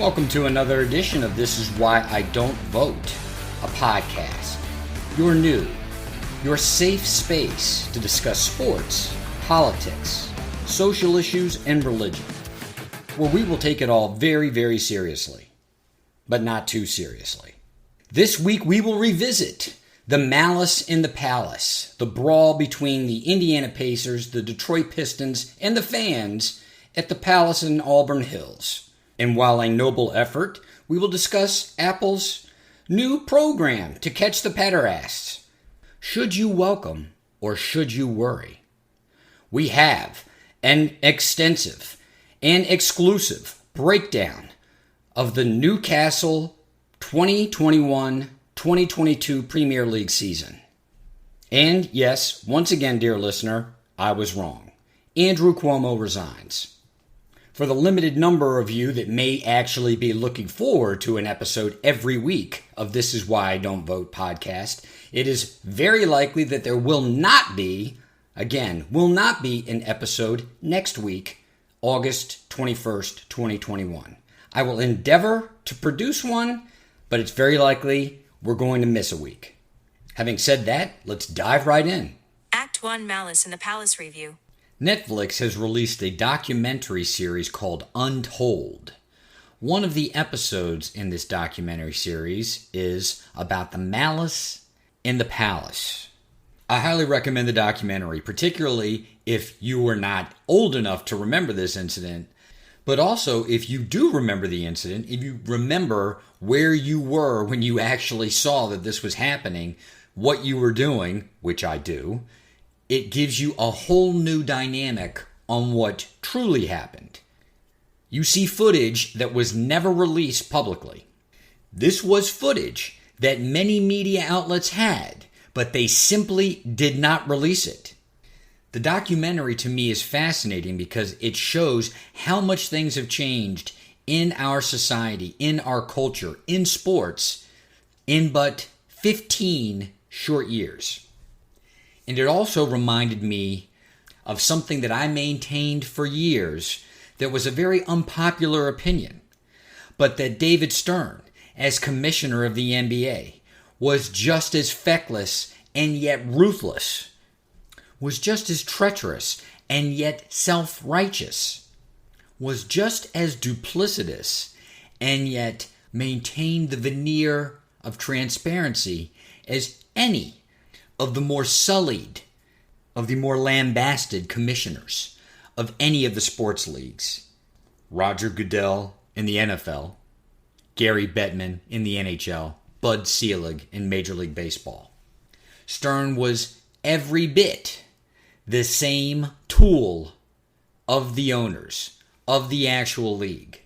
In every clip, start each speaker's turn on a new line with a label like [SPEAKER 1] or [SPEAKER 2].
[SPEAKER 1] Welcome to another edition of This Is Why I Don't Vote, a podcast. Your safe space to discuss sports, politics, social issues, and religion, where we will take it all very, very seriously, but not too seriously. This week we will revisit the Malice in the Palace, the brawl between the Indiana Pacers, the Detroit Pistons, and the fans at the Palace in Auburn Hills. And while a noble effort, we will discuss Apple's new program to catch the pederasts. Should you welcome or should you worry? We have an extensive and exclusive breakdown of the Newcastle 2021-2022 Premier League season. And yes, once again, dear listener, I was wrong. Andrew Cuomo resigns. For the limited number of you that may actually be looking forward to an episode every week of This Is Why I Don't Vote podcast, it is very likely that there will not be an episode next week, August 21st, 2021. I will endeavor to produce one, but it's very likely we're going to miss a week. Having said that, let's dive right in.
[SPEAKER 2] Act 1 Malice in the Palace Review.
[SPEAKER 1] Netflix has released a documentary series called Untold. One of the episodes in this documentary series is about the Malice in the Palace. I highly recommend the documentary, particularly if you were not old enough to remember this incident, but also if you do remember the incident, if you remember where you were when you actually saw that this was happening, what you were doing, which I do, it gives you a whole new dynamic on what truly happened. You see footage that was never released publicly. This was footage that many media outlets had, but they simply did not release it. The documentary to me is fascinating because it shows how much things have changed in our society, in our culture, in sports, in but 15 short years. And it also reminded me of something that I maintained for years that was a very unpopular opinion, but that David Stern, as commissioner of the NBA, was just as feckless and yet ruthless, was just as treacherous and yet self-righteous, was just as duplicitous and yet maintained the veneer of transparency as any of the more sullied, of the more lambasted commissioners of any of the sports leagues. Roger Goodell in the NFL, Gary Bettman in the NHL, Bud Selig in Major League Baseball. Stern was every bit the same tool of the owners, of the actual league.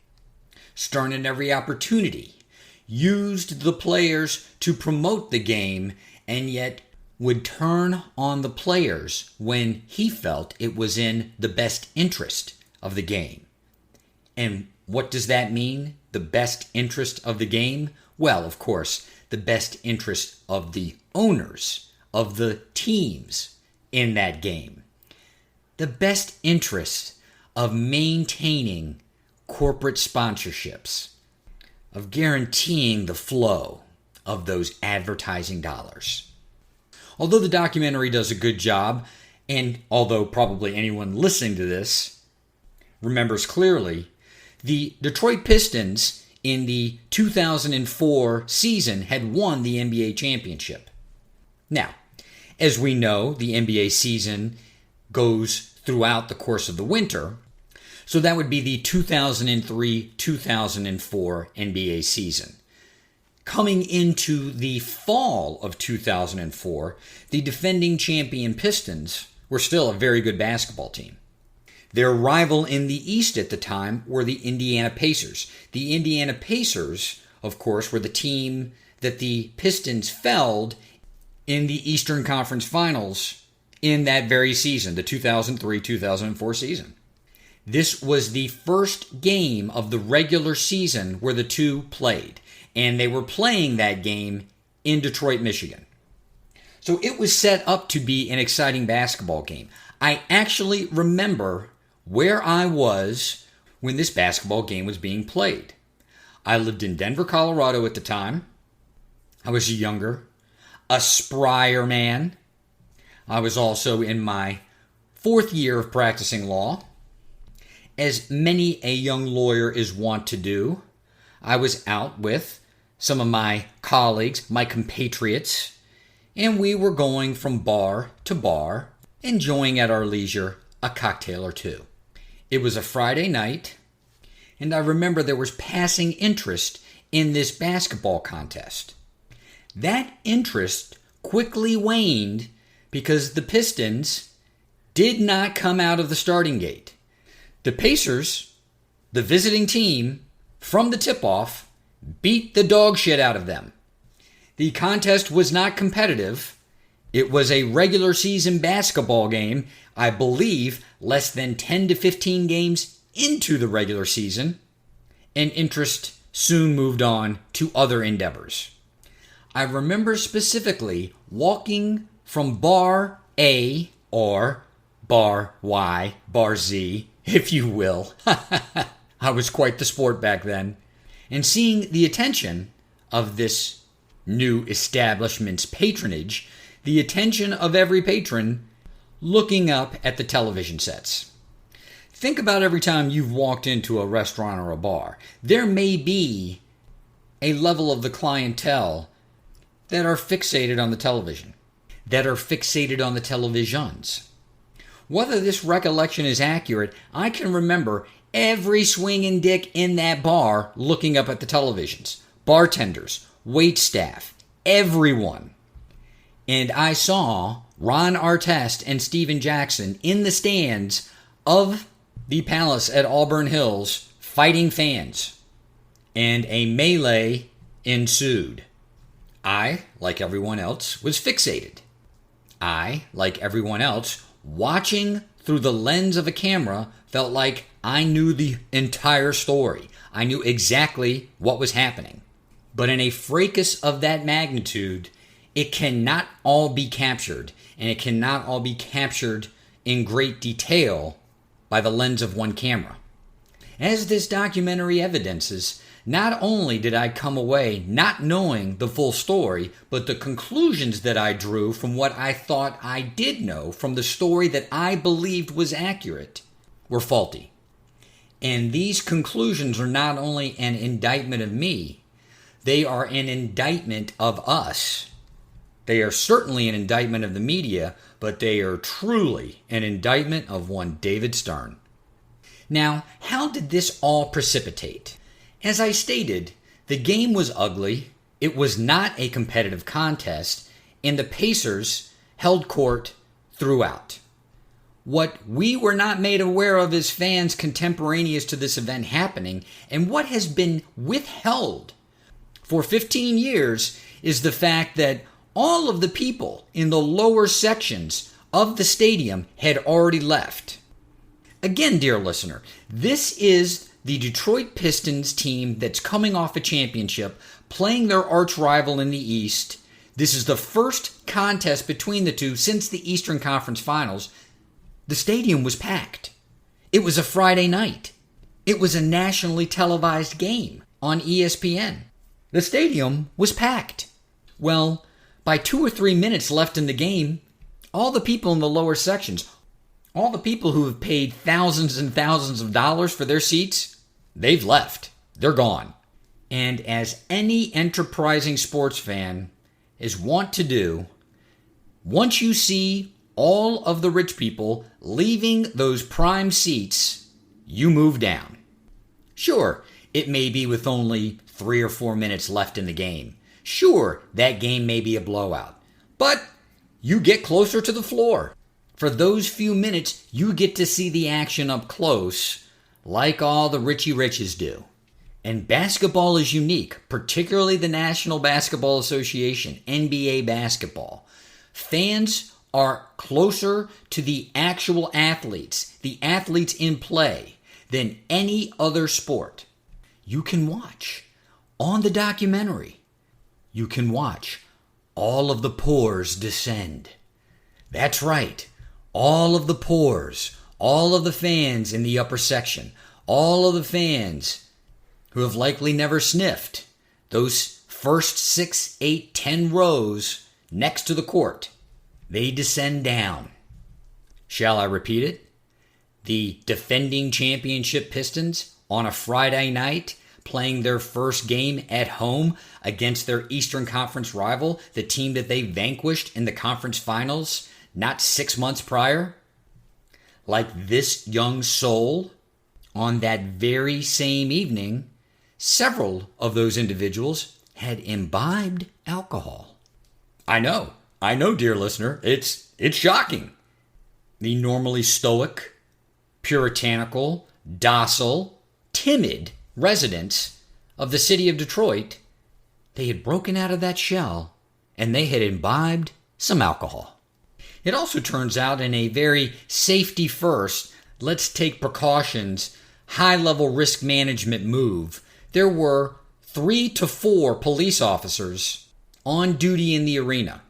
[SPEAKER 1] Stern in every opportunity used the players to promote the game and yet would turn on the players when he felt it was in the best interest of the game. And what does that mean? The best interest of the game? Well, of course, the best interest of the owners, of the teams in that game. The best interest of maintaining corporate sponsorships, of guaranteeing the flow of those advertising dollars. Although the documentary does a good job, and although probably anyone listening to this remembers clearly, the Detroit Pistons in the 2004 season had won the NBA championship. Now, as we know, the NBA season goes throughout the course of the winter, so that would be the 2003-2004 NBA season. Coming into the fall of 2004, the defending champion Pistons were still a very good basketball team. Their rival in the East at the time were the Indiana Pacers. The Indiana Pacers, of course, were the team that the Pistons felled in the Eastern Conference Finals in that very season, the 2003-2004 season. This was the first game of the regular season where the two played. And they were playing that game in Detroit, Michigan. So it was set up to be an exciting basketball game. I actually remember where I was when this basketball game was being played. I lived in Denver, Colorado at the time. I was younger, a sprier man. I was also in my 4th year of practicing law. As many a young lawyer is wont to do, I was out with some of my colleagues, my compatriots, and we were going from bar to bar, enjoying at our leisure a cocktail or two. It was a Friday night, and I remember there was passing interest in this basketball contest. That interest quickly waned because the Pistons did not come out of the starting gate. The Pacers, the visiting team, from the tip-off, beat the dog shit out of them. The contest was not competitive. It was a regular season basketball game, I believe less than 10 to 15 games into the regular season, and interest soon moved on to other endeavors. I remember specifically walking from bar A, or bar Y, bar Z, if you will. I was quite the sport back then. And seeing the attention of this new establishment's patronage, the attention of every patron looking up at the television sets. Think about every time you've walked into a restaurant or a bar. There may be a level of the clientele that are fixated on the television, that are fixated on the televisions. Whether this recollection is accurate, I can remember every swinging dick in that bar looking up at the televisions. Bartenders, waitstaff, everyone. And I saw Ron Artest and Steven Jackson in the stands of the Palace at Auburn Hills fighting fans. And a melee ensued. I, like everyone else, was fixated. I, like everyone else, watching through the lens of a camera, felt like I knew the entire story. I knew exactly what was happening. But in a fracas of that magnitude, it cannot all be captured, and it cannot all be captured in great detail by the lens of one camera. As this documentary evidences, not only did I come away not knowing the full story, but the conclusions that I drew from what I thought I did know from the story that I believed was accurate were faulty. And these conclusions are not only an indictment of me, they are an indictment of us. They are certainly an indictment of the media, but they are truly an indictment of one David Stern. Now, how did this all precipitate? As I stated, the game was ugly, it was not a competitive contest, and the Pacers held court throughout. What we were not made aware of as fans contemporaneous to this event happening, and what has been withheld for 15 years, is the fact that all of the people in the lower sections of the stadium had already left. Again, dear listener, this is the Detroit Pistons team that's coming off a championship, playing their arch rival in the East. This is the first contest between the two since the Eastern Conference Finals. The stadium was packed. It was a Friday night. It was a nationally televised game on ESPN. The stadium was packed. Well, by 2 or 3 minutes left in the game, all the people in the lower sections, all the people who have paid thousands and thousands of dollars for their seats, they've left. They're gone. And as any enterprising sports fan is wont to do, once you see all of the rich people leaving those prime seats, you move down. Sure, it may be with only 3 or 4 minutes left in the game. Sure, that game may be a blowout. But you get closer to the floor. For those few minutes, you get to see the action up close, like all the Richie Riches do. And basketball is unique, particularly the National Basketball Association, NBA basketball. Fans are closer to the actual athletes, the athletes in play, than any other sport. You can watch on the documentary. You can watch all of the pores descend. That's right. All of the pores, all of the fans in the upper section, all of the fans who have likely never sniffed those first 6, 8, 10 rows next to the court. They descend down. Shall I repeat it? The defending championship Pistons on a Friday night playing their first game at home against their Eastern Conference rival, the team that they vanquished in the conference finals not 6 months prior. Like this young soul, on that very same evening, several of those individuals had imbibed alcohol. I know, dear listener, it's shocking. The normally stoic, puritanical, docile, timid residents of the city of Detroit, they had broken out of that shell and they had imbibed some alcohol. It also turns out in a very safety first, let's take precautions, high-level risk management move, there were 3 to 4 police officers on duty in the arena.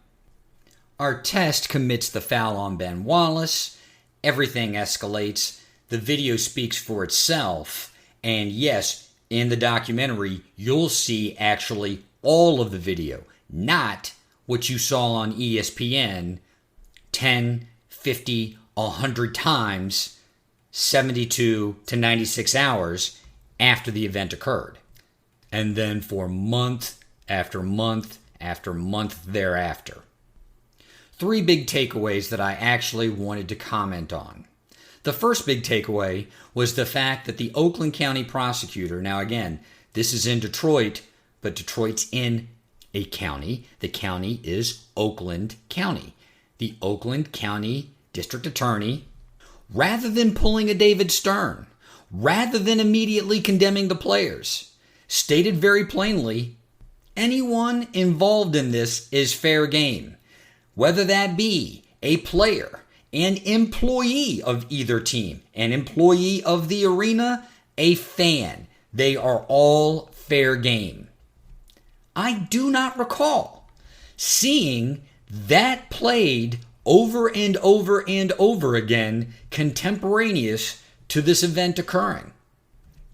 [SPEAKER 1] Artest commits the foul on Ben Wallace. Everything escalates. The video speaks for itself. And yes, in the documentary, you'll see actually all of the video, not what you saw on ESPN 10, 50, 100 times, 72 to 96 hours after the event occurred. And then for month after month after month thereafter. 3 big takeaways that I actually wanted to comment on. The first big takeaway was the fact that the Oakland County prosecutor, now again, this is in Detroit, but Detroit's in a county. The county is Oakland County. The Oakland County District Attorney, rather than pulling a David Stern, rather than immediately condemning the players, stated very plainly, anyone involved in this is fair game, whether that be a player, an employee of either team, an employee of the arena, a fan. They are all fair game. I do not recall seeing that played over and over and over again contemporaneous to this event occurring.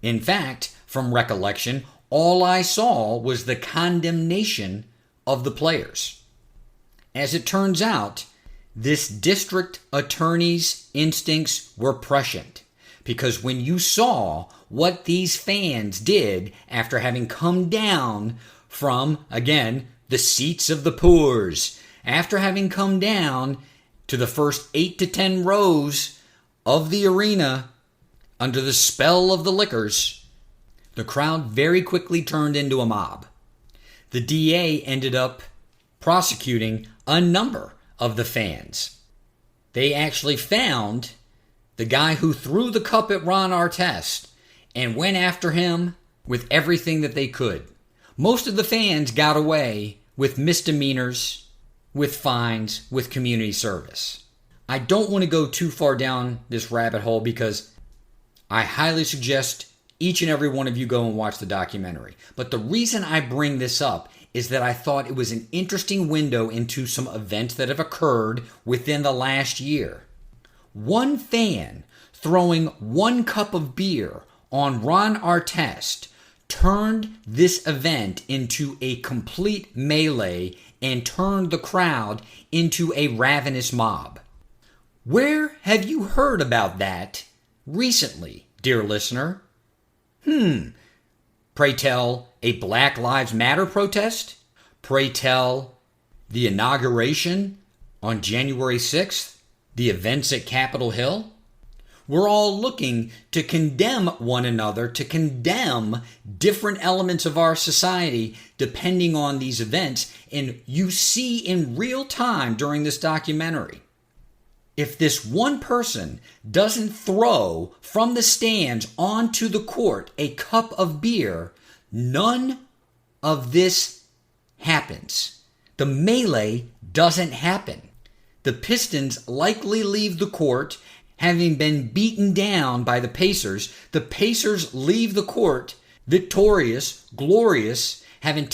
[SPEAKER 1] In fact, from recollection, all I saw was the condemnation of the players. As it turns out, this district attorney's instincts were prescient, because when you saw what these fans did after having come down from, again, the seats of the poors, after having come down to the first 8 to 10 rows of the arena under the spell of the liquors, the crowd very quickly turned into a mob. The DA ended up prosecuting a number of the fans. They actually found the guy who threw the cup at Ron Artest and went after him with everything that they could. Most of the fans got away with misdemeanors, with fines, with community service. I don't want to go too far down this rabbit hole because I highly suggest each and every one of you go and watch the documentary. But the reason I bring this up is that I thought it was an interesting window into some events that have occurred within the last year. One fan throwing 1 cup of beer on Ron Artest turned this event into a complete melee and turned the crowd into a ravenous mob. Where have you heard about that recently, dear listener? Pray tell, a Black Lives Matter protest? Pray tell, the inauguration on January 6th? The events at Capitol Hill? We're all looking to condemn one another, to condemn different elements of our society depending on these events. And you see in real time during this documentary, if this one person doesn't throw from the stands onto the court a cup of beer, none of this happens. The melee doesn't happen. The Pistons likely leave the court having been beaten down by the Pacers. The Pacers leave the court victorious, glorious, having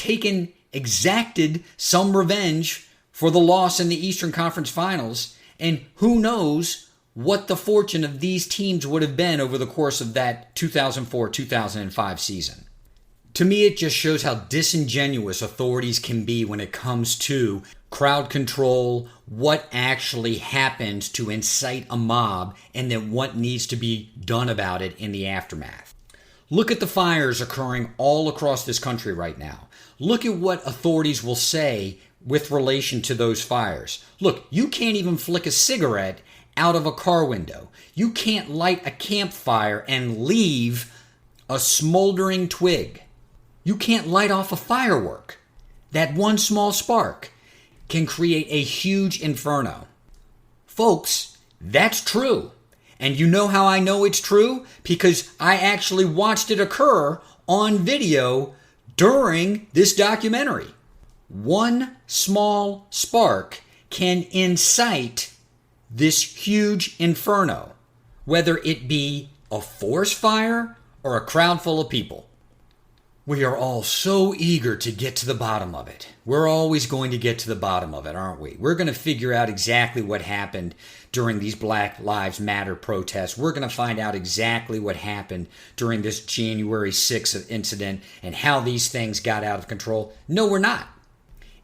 [SPEAKER 1] exacted some revenge for the loss in the Eastern Conference Finals. And who knows what the fortune of these teams would have been over the course of that 2004-2005 season. To me, it just shows how disingenuous authorities can be when it comes to crowd control, what actually happens to incite a mob, and then what needs to be done about it in the aftermath. Look at the fires occurring all across this country right now. Look at what authorities will say with relation to those fires. Look, you can't even flick a cigarette out of a car window. You can't light a campfire and leave a smoldering twig. You can't light off a firework. That one small spark can create a huge inferno. Folks, that's true. And you know how I know it's true? Because I actually watched it occur on video during this documentary. One small spark can incite this huge inferno, whether it be a forest fire or a crowd full of people. We are all so eager to get to the bottom of it. We're always going to get to the bottom of it, aren't we? We're going to figure out exactly what happened during these Black Lives Matter protests. We're going to find out exactly what happened during this January 6th incident and how these things got out of control. No, we're not.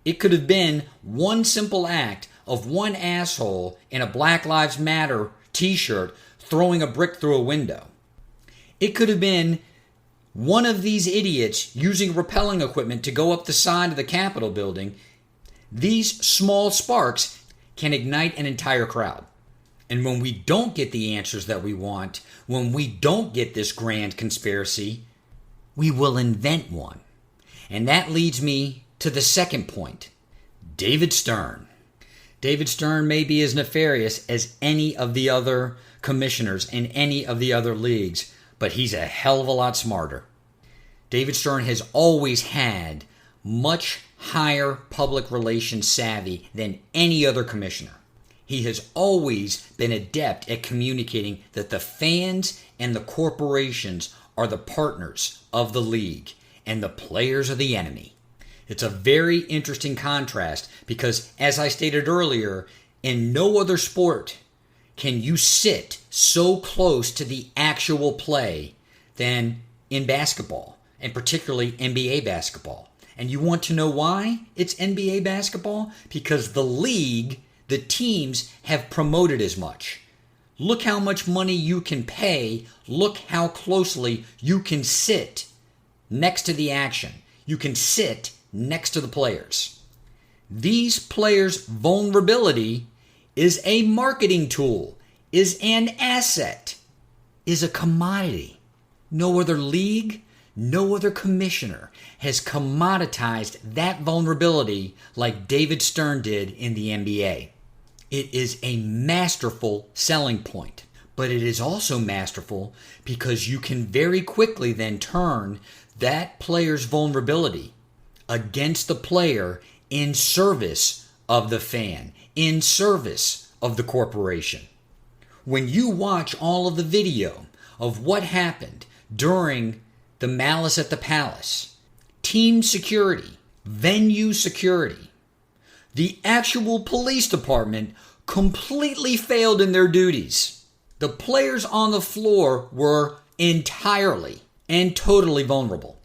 [SPEAKER 1] It could have been one simple act of one asshole in a Black Lives Matter t-shirt throwing a brick through a window. It could have been one of these idiots using rappelling equipment to go up the side of the Capitol building. These small sparks can ignite an entire crowd. And when we don't get the answers that we want, when we don't get this grand conspiracy, we will invent one. And that leads me to the second point. David Stern. David Stern may be as nefarious as any of the other commissioners in any of the other leagues, but he's a hell of a lot smarter. David Stern has always had much higher public relations savvy than any other commissioner. He has always been adept at communicating that the fans and the corporations are the partners of the league and the players are the enemy. It's a very interesting contrast because, as I stated earlier, in no other sport can you sit so close to the actual play than in basketball, and particularly NBA basketball. And you want to know why it's NBA basketball? Because the league, the teams have promoted as much. Look how much money you can pay. Look how closely you can sit next to the action. You can sit next to the players. These players' vulnerability is a marketing tool, is an asset, is a commodity. No other league, no other commissioner has commoditized that vulnerability like David Stern did in the NBA. It is a masterful selling point, but it is also masterful because you can very quickly then turn that player's vulnerability against the player in service of the fan, in service of the corporation. When you watch all of the video of what happened during the Malice at the Palace, team security, venue security, the actual police department completely failed in their duties. The players on the floor were entirely and totally vulnerable.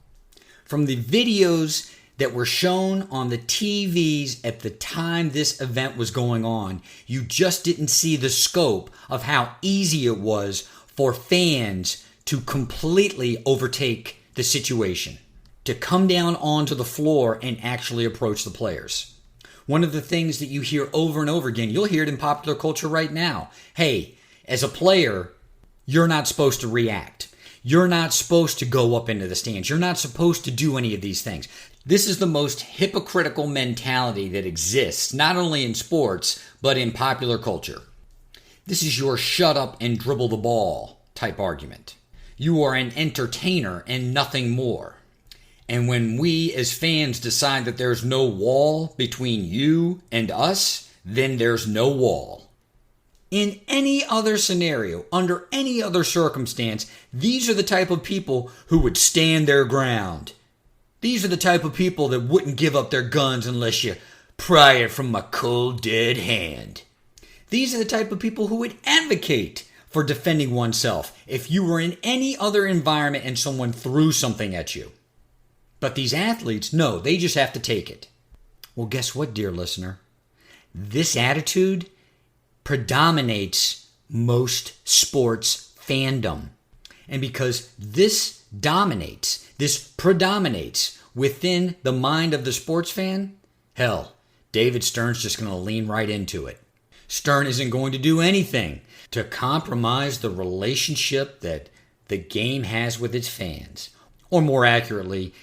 [SPEAKER 1] From the videos that were shown on the TVs at the time this event was going on, you just didn't see the scope of how easy it was for fans to completely overtake the situation, to come down onto the floor and actually approach the players. One of the things that you hear over and over again, you'll hear it in popular culture right now. Hey, as a player, you're not supposed to react. You're not supposed to go up into the stands. You're not supposed to do any of these things. This is the most hypocritical mentality that exists, not only in sports, but in popular culture. This is your shut up and dribble the ball type argument. You are an entertainer and nothing more. And when we as fans decide that there's no wall between you and us, then there's no wall. In any other scenario, under any other circumstance, these are the type of people who would stand their ground. These are the type of people that wouldn't give up their guns unless you pry it from a cold, dead hand. These are the type of people who would advocate for defending oneself if you were in any other environment and someone threw something at you. But these athletes, no, they just have to take it. Well, guess what, dear listener? This attitude predominates most sports fandom. And because this predominates within the mind of the sports fan, hell, David Stern's just going to lean right into it. Stern isn't going to do anything to compromise the relationship that the game has with its fans. Or more accurately,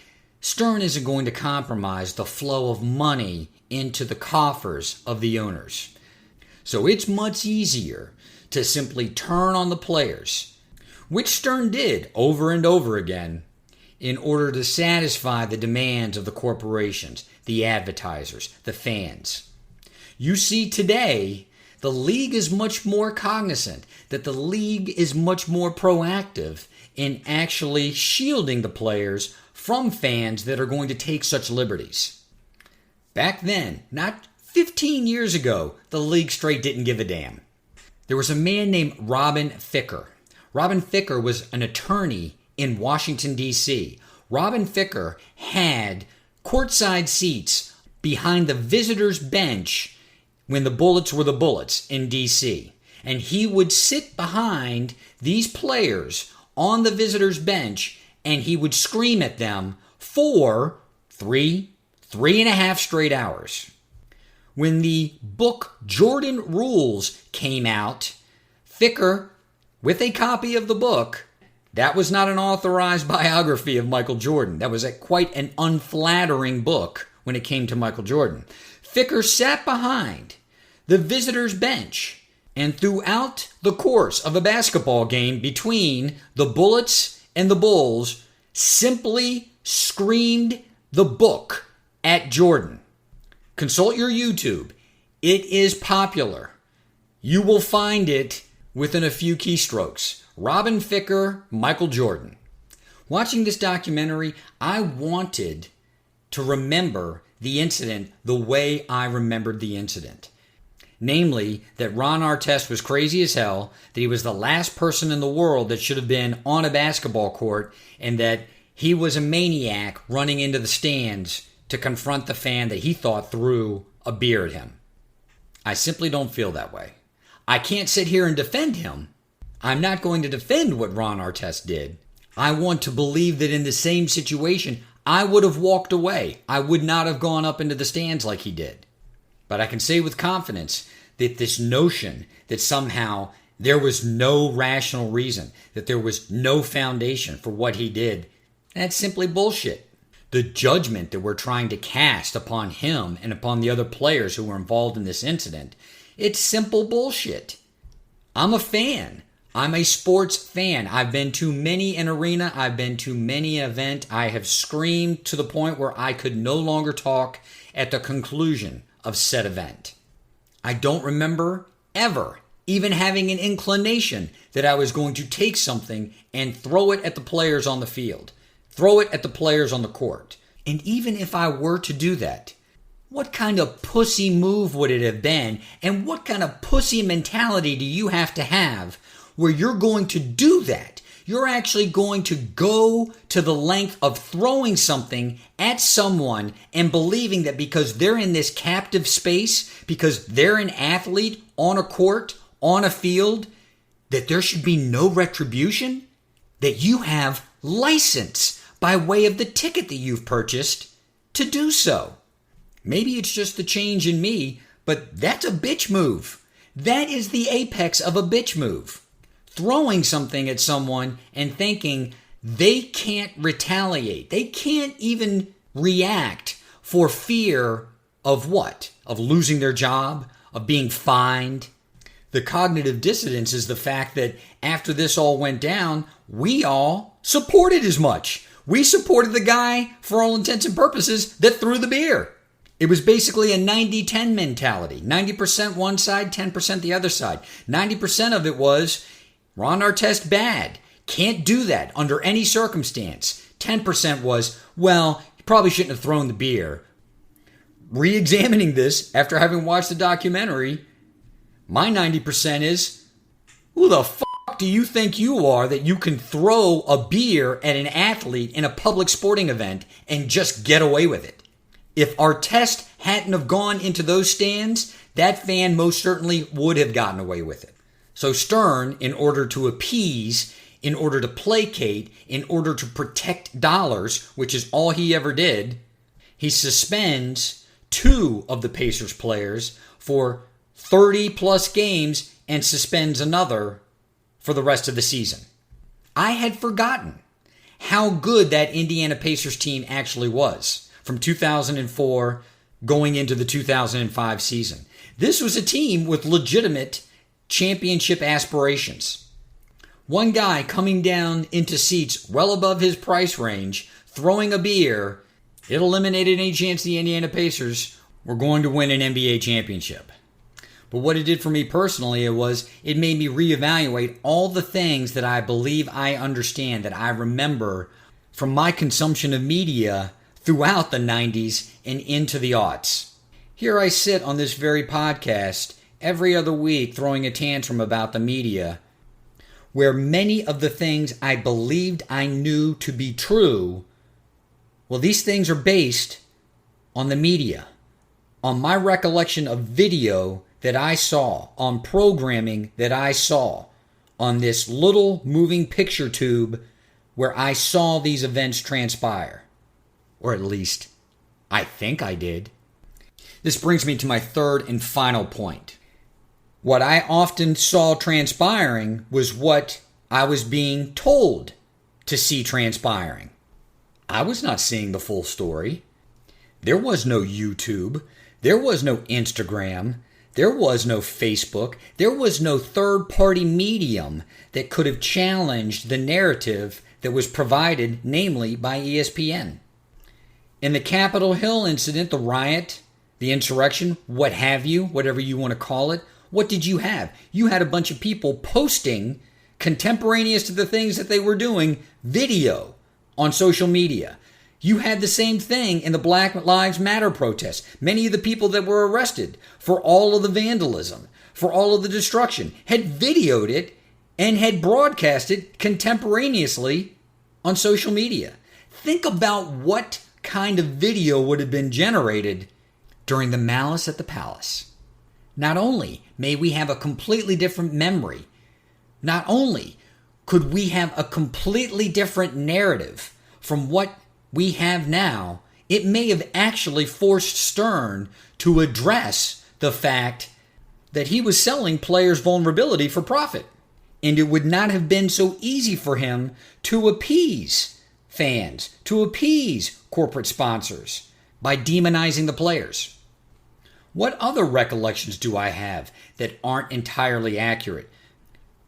[SPEAKER 1] Stern isn't going to compromise the flow of money into the coffers of the owners. So it's much easier to simply turn on the players, which Stern did over and over again, in order to satisfy the demands of the corporations, the advertisers, the fans. You see, today, the league is much more cognizant, that the league is much more proactive in actually shielding the players from fans that are going to take such liberties. Back then, not 15 years ago, the league straight didn't give a damn. There was a man named Robin Ficker. Robin Ficker was an attorney in Washington, D.C. Robin Ficker had courtside seats behind the visitors' bench when the Bullets were the Bullets in D.C. And he would sit behind these players on the visitors' bench and he would scream at them for 3.5 straight hours. When the book Jordan Rules came out, Ficker, with a copy of the book, that was not an authorized biography of Michael Jordan. That was quite an unflattering book when it came to Michael Jordan. Ficker sat behind the visitors' bench and throughout the course of a basketball game between the Bullets and the Bulls simply screamed the book at Jordan. Consult your YouTube. It is popular. You will find it within a few keystrokes. Robin Ficker, Michael Jordan. Watching this documentary, I wanted to remember the incident the way I remembered the incident. Namely, that Ron Artest was crazy as hell, that he was the last person in the world that should have been on a basketball court, and that he was a maniac running into the stands to confront the fan that he thought threw a beer at him. I simply don't feel that way. I can't sit here and defend him. I'm not going to defend what Ron Artest did. I want to believe that in the same situation, I would have walked away. I would not have gone up into the stands like he did. But I can say with confidence that this notion that somehow there was no rational reason, that there was no foundation for what he did, that's simply bullshit. The judgment that we're trying to cast upon him and upon the other players who were involved in this incident, it's simple bullshit. I'm a fan. I'm a sports fan. I've been to many an arena. I've been to many an event. I have screamed to the point where I could no longer talk at the conclusion of said event. I don't remember ever even having an inclination that I was going to take something and throw it at the players on the field, throw it at the players on the court. And even if I were to do that, what kind of pussy move would it have been? And what kind of pussy mentality do you have to have where you're going to do that? You're actually going to go to the length of throwing something at someone and believing that because they're in this captive space, because they're an athlete on a court, on a field, that there should be no retribution? That you have license by way of the ticket that you've purchased to do so. Maybe it's just the change in me, but that's a bitch move. That is the apex of a bitch move. Throwing something at someone and thinking they can't retaliate. They can't even react for fear of what? Of losing their job? Of being fined? The cognitive dissonance is the fact that after this all went down, we all supported as much. We supported the guy, for all intents and purposes, that threw the beer. It was basically a 90-10 mentality. 90% one side, 10% the other side. 90% of it was Ron Artest bad. Can't do that under any circumstance. 10% was, well, you probably shouldn't have thrown the beer. Re-examining this after having watched the documentary, my 90% is, who the fuck do you think you are that you can throw a beer at an athlete in a public sporting event and just get away with it? If Artest hadn't have gone into those stands, that fan most certainly would have gotten away with it. So Stern, in order to appease, in order to placate, in order to protect dollars, which is all he ever did, he suspends 2 of the Pacers players for 30 plus games and suspends another for the rest of the season. I had forgotten how good that Indiana Pacers team actually was from 2004 going into the 2005 season. This was a team with legitimate championship aspirations. One guy coming down into seats well above his price range, throwing a beer, it eliminated any chance the Indiana Pacers were going to win an NBA championship. But what it did for me personally, it made me reevaluate all the things that I believe I understand, that I remember from my consumption of media throughout the 90s and into the aughts. Here I sit on this very podcast every other week throwing a tantrum about the media, where many of the things I believed I knew to be true, well, these things are based on the media, on my recollection of video that I saw, on programming that I saw, on this little moving picture tube where I saw these events transpire. Or at least, I think I did. This brings me to my third and final point. What I often saw transpiring was what I was being told to see transpiring. I was not seeing the full story. There was no YouTube. There was no Instagram. There was no Facebook. There was no third-party medium that could have challenged the narrative that was provided, namely by ESPN. In the Capitol Hill incident, the riot, the insurrection, what have you, whatever you want to call it, what did you have? You had a bunch of people posting, contemporaneous to the things that they were doing, video on social media. You had the same thing in the Black Lives Matter protests. Many of the people that were arrested for all of the vandalism, for all of the destruction, had videoed it and had broadcast it contemporaneously on social media. Think about what kind of video would have been generated during the Malice at the Palace. Not only may we have a completely different memory, not only could we have a completely different narrative from what we have now, it may have actually forced Stern to address the fact that he was selling players' vulnerability for profit. And it would not have been so easy for him to appease fans, to appease corporate sponsors by demonizing the players. What other recollections do I have that aren't entirely accurate?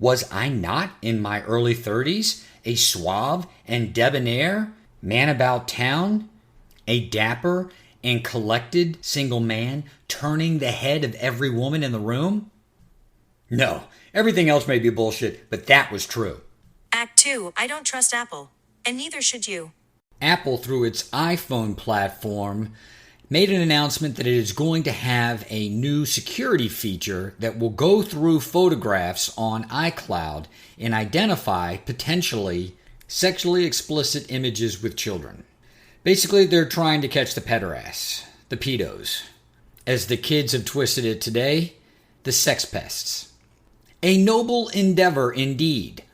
[SPEAKER 1] Was I not in my early 30s a suave and debonair man about town, a dapper and collected single man turning the head of every woman in the room? No, everything else may be bullshit, but that was true.
[SPEAKER 2] Act 2, I don't trust Apple, and neither should you.
[SPEAKER 1] Apple, through its iPhone platform, made an announcement that it is going to have a new security feature that will go through photographs on iCloud and identify potentially sexually explicit images with children. Basically, they're trying to catch the pederasts, the pedos. As the kids have twisted it today, the sex pests. A noble endeavor indeed.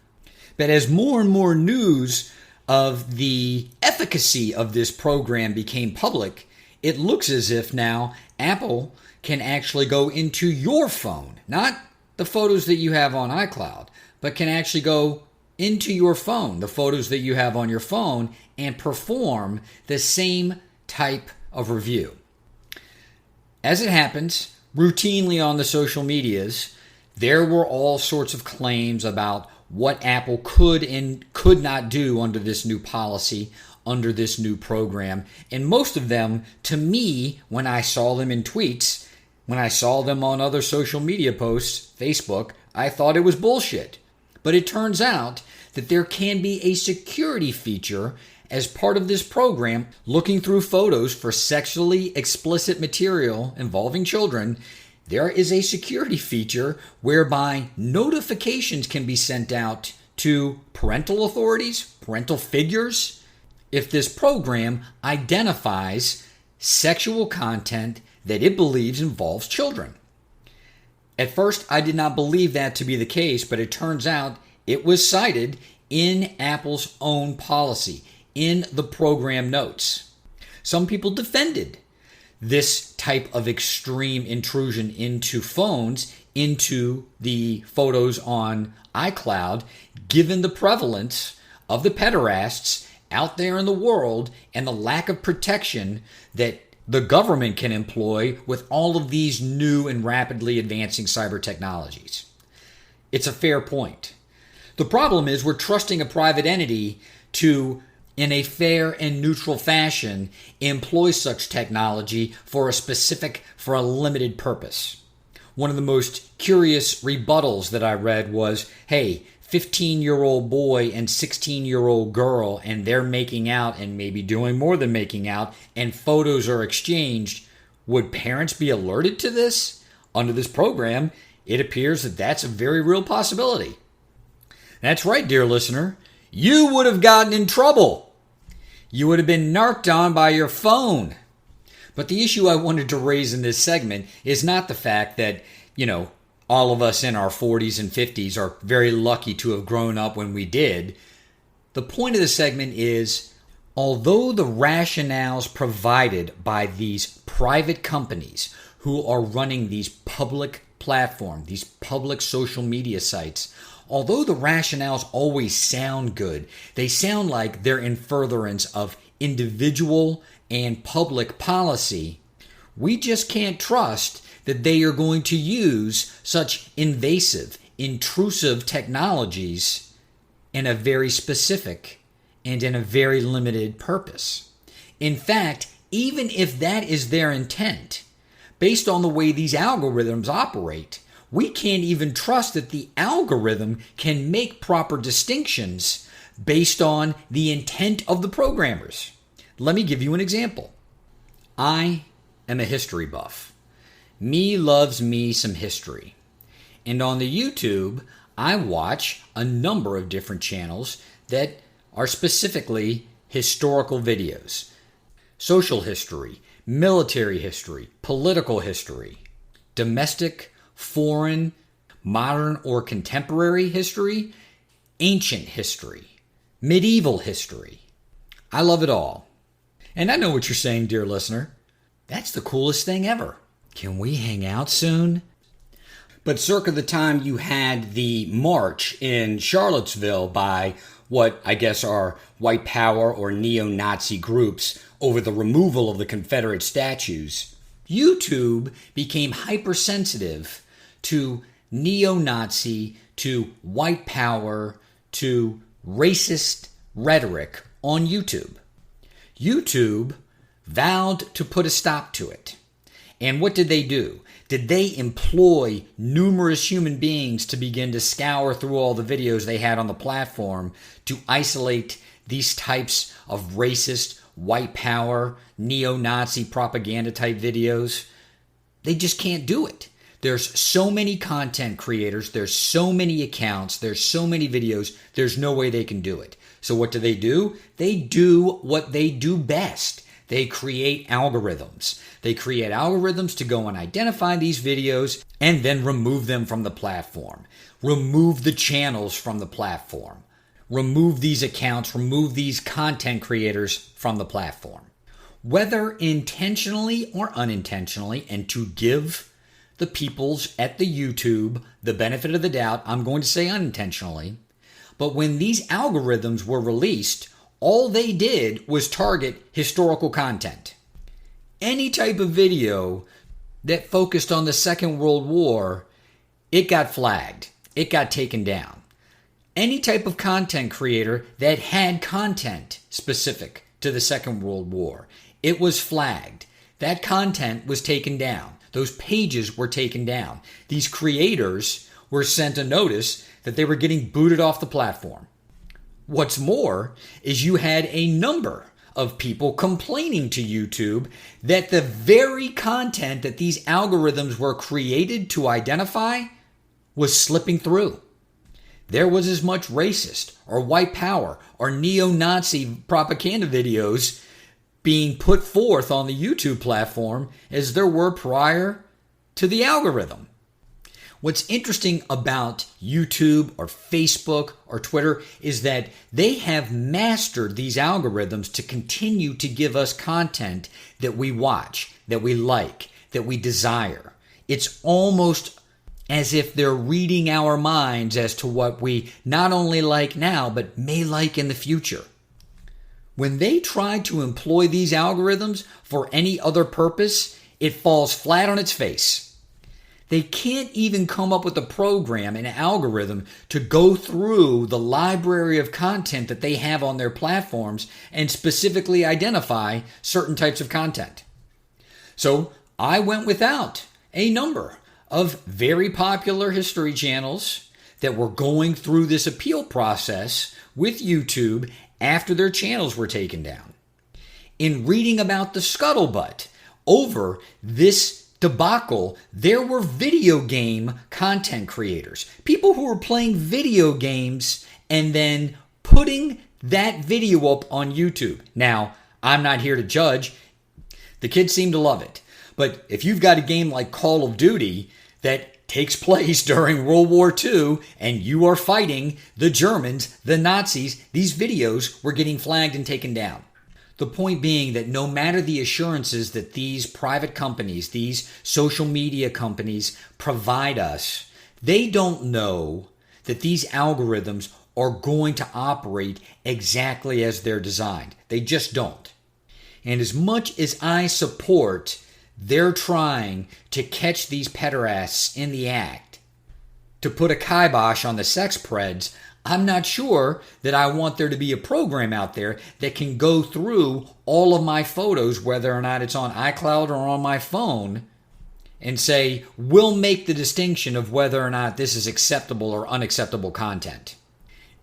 [SPEAKER 1] But as more and more news of the efficacy of this program became public, it looks as if now Apple can actually go into your phone, not the photos that you have on iCloud, but can actually go into your phone, the photos that you have on your phone, and perform the same type of review. As it happens, routinely on the social medias, there were all sorts of claims about what Apple could and could not do under this new policy, under this new program. And most of them, to me, when I saw them in tweets, when I saw them on other social media posts, Facebook, I thought it was bullshit. But it turns out that there can be a security feature as part of this program looking through photos for sexually explicit material involving children there is a security feature whereby notifications can be sent out to parental authorities, parental figures, if this program identifies sexual content that it believes involves children. At first, I did not believe that to be the case, but it turns out it was cited in Apple's own policy, in the program notes. Some people defended this type of extreme intrusion into phones, into the photos on iCloud, given the prevalence of the pederasts out there in the world and the lack of protection that the government can employ with all of these new and rapidly advancing cyber technologies. It's a fair point. The problem is we're trusting a private entity to, in a fair and neutral fashion, employ such technology for a limited purpose. One of the most curious rebuttals that I read was, hey, 15-year-old boy and 16-year-old girl, and they're making out and maybe doing more than making out, and photos are exchanged. Would parents be alerted to this? Under this program, it appears that that's a very real possibility. That's right, dear listener. You would have gotten in trouble. You would have been narked on by your phone. But the issue I wanted to raise in this segment is not the fact that, all of us in our 40s and 50s are very lucky to have grown up when we did. The point of the segment is, although the rationales provided by these private companies who are running these public platforms, these public social media sites, although the rationales always sound good, they sound like they're in furtherance of individual and public policy, we just can't trust that they are going to use such invasive, intrusive technologies in a very specific and in a very limited purpose. In fact, even if that is their intent, based on the way these algorithms operate, we can't even trust that the algorithm can make proper distinctions based on the intent of the programmers. Let me give you an example. I am a history buff. Me loves me some history. And on the YouTube, I watch a number of different channels that are specifically historical videos. Social history, military history, political history, domestic, foreign, modern or contemporary history, ancient history, medieval history. I love it all. And I know what you're saying, dear listener. That's the coolest thing ever. Can we hang out soon? But circa the time you had the march in Charlottesville by what I guess are white power or neo-Nazi groups over the removal of the Confederate statues, YouTube became hypersensitive to neo-Nazi, to white power, to racist rhetoric on YouTube. YouTube vowed to put a stop to it. And what did they do? Did they employ numerous human beings to begin to scour through all the videos they had on the platform to isolate these types of racist, white power, neo-Nazi propaganda type videos? They just can't do it. There's so many content creators, there's so many accounts, there's so many videos, there's no way they can do it. So what do? They do what they do best. They create algorithms. They create algorithms to go and identify these videos and then remove them from the platform. Remove the channels from the platform. Remove these accounts, remove these content creators from the platform. Whether intentionally or unintentionally, and to give the peoples at the YouTube the benefit of the doubt, I'm going to say unintentionally, but when these algorithms were released, all they did was target historical content. Any type of video that focused on the Second World War, it got flagged. It got taken down. Any type of content creator that had content specific to the Second World War, it was flagged. That content was taken down. Those pages were taken down. These creators were sent a notice that they were getting booted off the platform. What's more is you had a number of people complaining to YouTube that the very content that these algorithms were created to identify was slipping through. There was as much racist or white power or neo-Nazi propaganda videos being put forth on the YouTube platform as there were prior to the algorithm. What's interesting about YouTube or Facebook or Twitter is that they have mastered these algorithms to continue to give us content that we watch, that we like, that we desire. It's almost as if they're reading our minds as to what we not only like now, but may like in the future. When they try to employ these algorithms for any other purpose, it falls flat on its face. They can't even come up with a program, an algorithm, to go through the library of content that they have on their platforms and specifically identify certain types of content. So I went without a number of very popular history channels that were going through this appeal process with YouTube after their channels were taken down. In reading about the scuttlebutt over this debacle, there were video game content creators, people who were playing video games and then putting that video up on YouTube. Now, I'm not here to judge. The kids seem to love it. But if you've got a game like Call of Duty that takes place during World War II and you are fighting the Germans, the Nazis, these videos were getting flagged and taken down. The point being that no matter the assurances that these private companies, these social media companies provide us, they don't know that these algorithms are going to operate exactly as they're designed. They just don't. And as much as I support they're trying to catch these pederasts in the act, to put a kibosh on the sex preds, I'm not sure that I want there to be a program out there that can go through all of my photos, whether or not it's on iCloud or on my phone, and say, we'll make the distinction of whether or not this is acceptable or unacceptable content.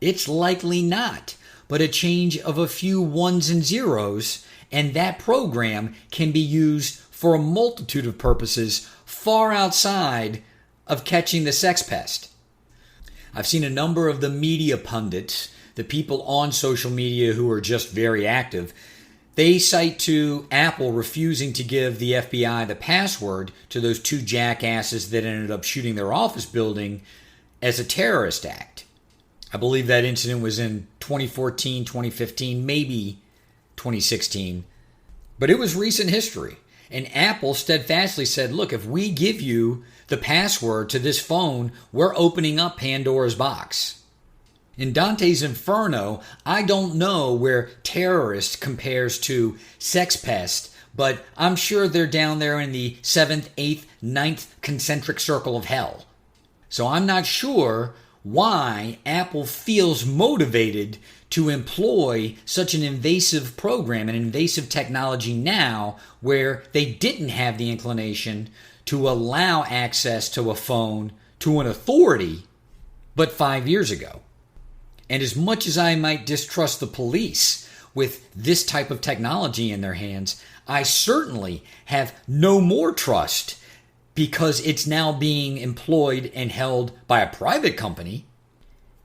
[SPEAKER 1] It's likely not, but a change of a few ones and zeros, and that program can be used for a multitude of purposes far outside of catching the sex pest. I've seen a number of the media pundits, the people on social media who are just very active, they cite to Apple refusing to give the FBI the password to those two jackasses that ended up shooting their office building as a terrorist act. I believe that incident was in 2014, 2015, maybe 2016. But it was recent history. And Apple steadfastly said, look, if we give you the password to this phone, we're opening up Pandora's box. In Dante's Inferno, I don't know where terrorist compares to sex pest, but I'm sure they're down there in the 7th, 8th, 9th concentric circle of hell. So I'm not sure why Apple feels motivated to employ such an invasive program, an invasive technology now, where they didn't have the inclination to allow access to a phone to an authority but 5 years ago. And as much as I might distrust the police with this type of technology in their hands, I certainly have no more trust because it's now being employed and held by a private company.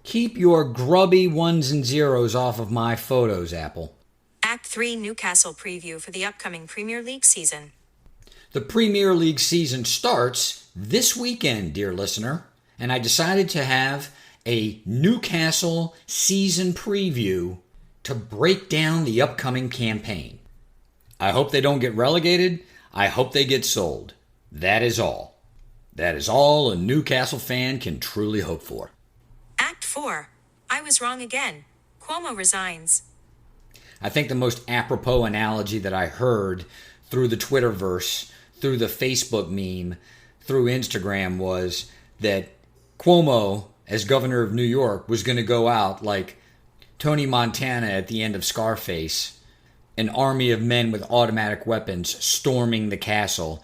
[SPEAKER 1] Keep your grubby ones and zeros off of my photos, Apple.
[SPEAKER 2] Act 3 Newcastle Preview for the upcoming Premier League season.
[SPEAKER 1] The Premier League season starts this weekend, dear listener, and I decided to have a Newcastle season preview to break down the upcoming campaign. I hope they don't get relegated. I hope they get sold. That is all. That is all a Newcastle fan can truly hope for.
[SPEAKER 2] Act 4. I was wrong again. Cuomo resigns.
[SPEAKER 1] I think the most apropos analogy that I heard through the Twitterverse, through the Facebook meme, through Instagram was that Cuomo, as governor of New York, was going to go out like Tony Montana at the end of Scarface, an army of men with automatic weapons storming the castle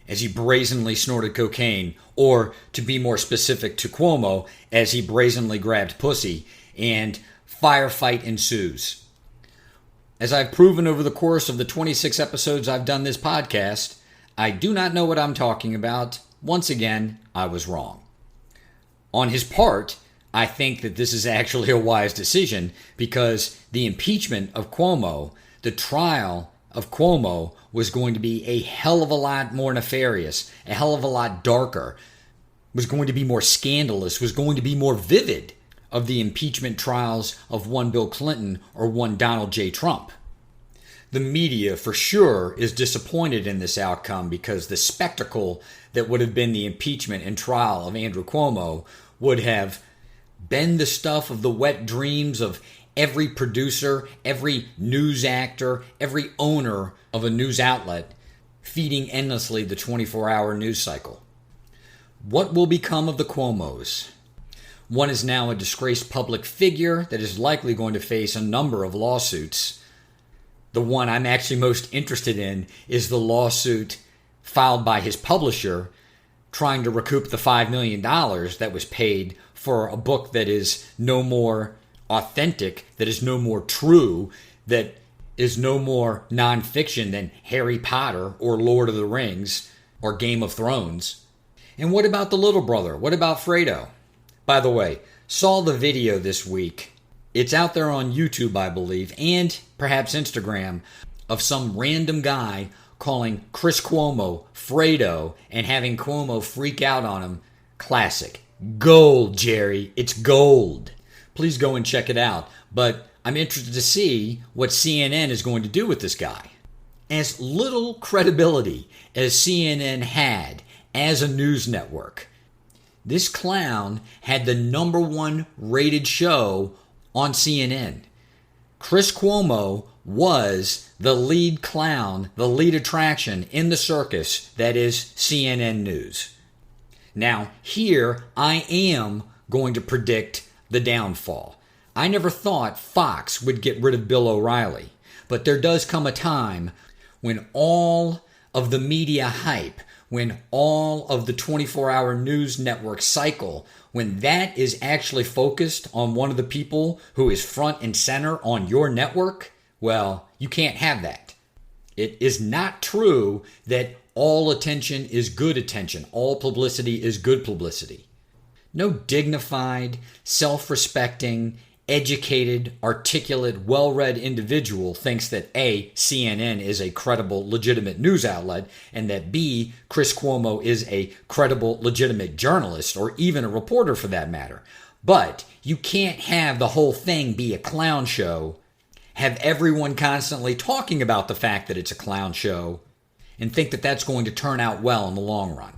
[SPEAKER 1] as he brazenly snorted cocaine, or to be more specific to Cuomo, as he brazenly grabbed pussy, and firefight ensues. As I've proven over the course of the 26 episodes I've done this podcast, I do not know what I'm talking about. Once again, I was wrong. On his part, I think that this is actually a wise decision because the impeachment of Cuomo, the trial of Cuomo, was going to be a hell of a lot more nefarious, a hell of a lot darker, was going to be more scandalous, was going to be more vivid of the impeachment trials of one Bill Clinton or one Donald J. Trump. The media, for sure, is disappointed in this outcome because the spectacle that would have been the impeachment and trial of Andrew Cuomo would have been the stuff of the wet dreams of every producer, every news actor, every owner of a news outlet feeding endlessly the 24-hour news cycle. What will become of the Cuomos? One is now a disgraced public figure that is likely going to face a number of lawsuits. The one I'm actually most interested in is the lawsuit filed by his publisher trying to recoup the $5 million that was paid for a book that is no more authentic, that is no more true, that is no more nonfiction than Harry Potter or Lord of the Rings or Game of Thrones. And what about the little brother? What about Fredo? By the way, saw the video this week. It's out there on YouTube, I believe, and perhaps Instagram, of some random guy calling Chris Cuomo Fredo and having Cuomo freak out on him. Classic. Gold, Jerry. It's gold. Please go and check it out. But I'm interested to see what CNN is going to do with this guy. As little credibility as CNN had as a news network, this clown had the number one rated show on CNN. Chris Cuomo was the lead clown, the lead attraction in the circus that is CNN News. Now, here I am going to predict the downfall. I never thought Fox would get rid of Bill O'Reilly, but there does come a time when all of the media hype, when all of the 24-hour news network cycle, when that is actually focused on one of the people who is front and center on your network, well, you can't have that. It is not true that all attention is good attention. All publicity is good publicity. No dignified, self-respecting, educated, articulate, well-read individual thinks that A, CNN is a credible, legitimate news outlet, and that B, Chris Cuomo is a credible, legitimate journalist, or even a reporter for that matter. But you can't have the whole thing be a clown show, have everyone constantly talking about the fact that it's a clown show, and think that that's going to turn out well in the long run.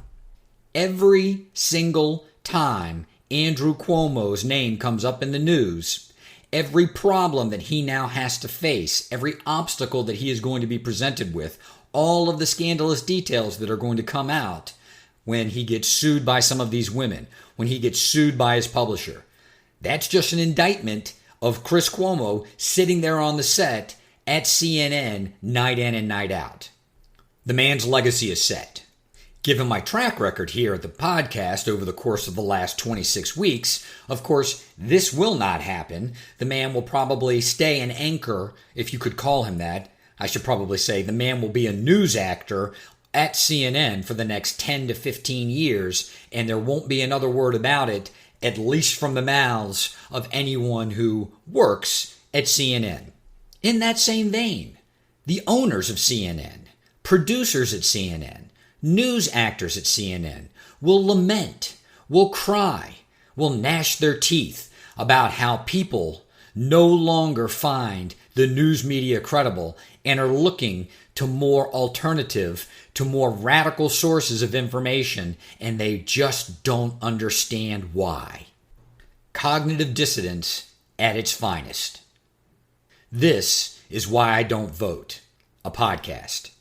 [SPEAKER 1] Every single time Andrew Cuomo's name comes up in the news, every problem that he now has to face, every obstacle that he is going to be presented with, all of the scandalous details that are going to come out when he gets sued by some of these women, when he gets sued by his publisher, that's just an indictment of Chris Cuomo sitting there on the set at CNN night in and night out. The man's legacy is set. Given my track record here at the podcast over the course of the last 26 weeks, of course, this will not happen. The man will probably stay an anchor, if you could call him that. I should probably say the man will be a news actor at CNN for the next 10 to 15 years, and there won't be another word about it, at least from the mouths of anyone who works at CNN. In that same vein, the owners of CNN, producers at CNN, news actors at CNN will lament, will cry, will gnash their teeth about how people no longer find the news media credible and are looking to more alternative, to more radical sources of information, and they just don't understand why. Cognitive dissonance at its finest. This is Why I Don't Vote, a podcast.